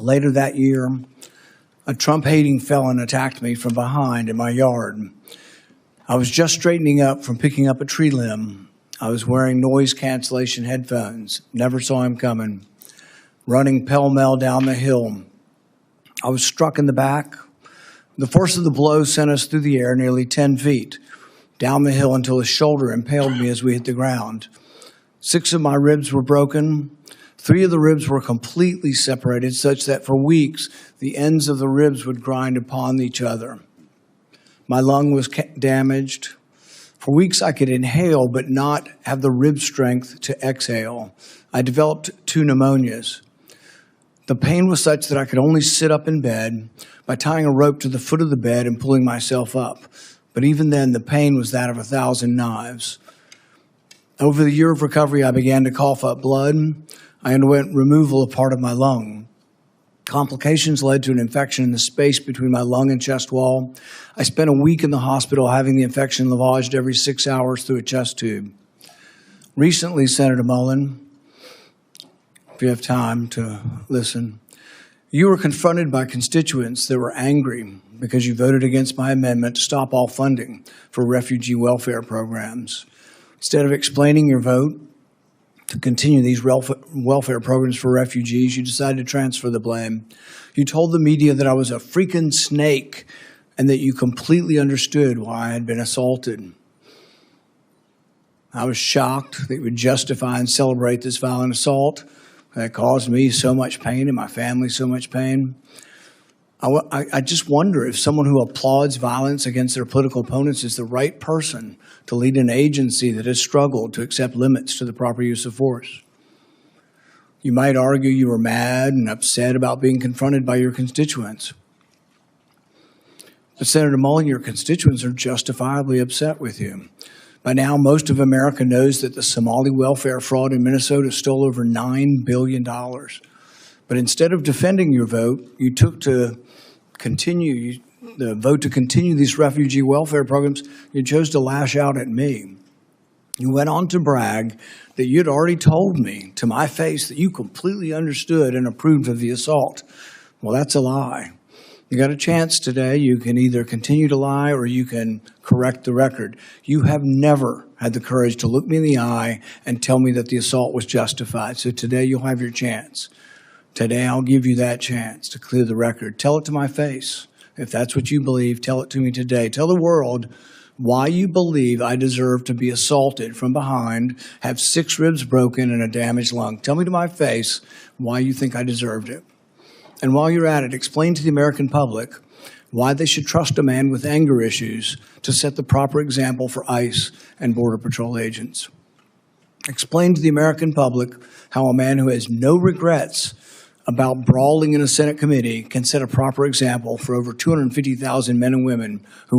Later that year, a Trump-hating felon attacked me from behind in my yard. I was just straightening up from picking up a tree limb. I was wearing noise cancellation headphones, never saw him coming, running pell-mell down the hill. I was struck in the back. The force of the blow sent us through the air nearly 10 feet, down the hill until his shoulder impaled me as we hit the ground. 6 of my ribs were broken. 3 of the ribs were completely separated, such that for weeks, the ends of the ribs would grind upon each other. My lung was damaged. For weeks, I could inhale, but not have the rib strength to exhale. I developed 2 pneumonias. The pain was such that I could only sit up in bed by tying a rope to the foot of the bed and pulling myself up. But even then, the pain was that of 1,000 knives. Over the year of recovery, I began to cough up blood. I underwent removal of part of my lung. Complications led to an infection in the space between my lung and chest wall. I spent a week in the hospital having the infection lavaged every 6 hours through a chest tube. Recently, Senator Mullin, if you have time to listen, you were confronted by constituents that were angry because you voted against my amendment to stop all funding for refugee welfare programs. Instead of explaining your vote to continue these welfare programs for refugees, you decided to transfer the blame. You told the media that I was a freaking snake and that you completely understood why I had been assaulted. I was shocked that you would justify and celebrate this violent assault that caused me so much pain and my family so much pain. I just wonder if someone who applauds violence against their political opponents is the right person to lead an agency that has struggled to accept limits to the proper use of force. You might argue you were mad and upset about being confronted by your constituents. But Senator Mullin, your constituents are justifiably upset with you. By now, most of America knows that the Somali welfare fraud in Minnesota stole over $9 billion. But instead of defending your vote, you took to continue the vote to continue these refugee welfare programs. You chose to lash out at me. You went on to brag that you'd already told me to my face that you completely understood and approved of the assault. Well, that's a lie. You got a chance today. You can either continue to lie or you can correct the record. You have never had the courage to look me in the eye and tell me that the assault was justified. So today you'll have your chance. Today I'll give you that chance to clear the record. Tell it to my face. If that's what you believe, tell it to me today. Tell the world why you believe I deserve to be assaulted from behind, have 6 ribs broken and a damaged lung. Tell me to my face why you think I deserved it. And while you're at it, explain to the American public why they should trust a man with anger issues to set the proper example for ICE and Border Patrol agents. Explain to the American public how a man who has no regrets about brawling in a Senate committee can set a proper example for over 250,000 men and women who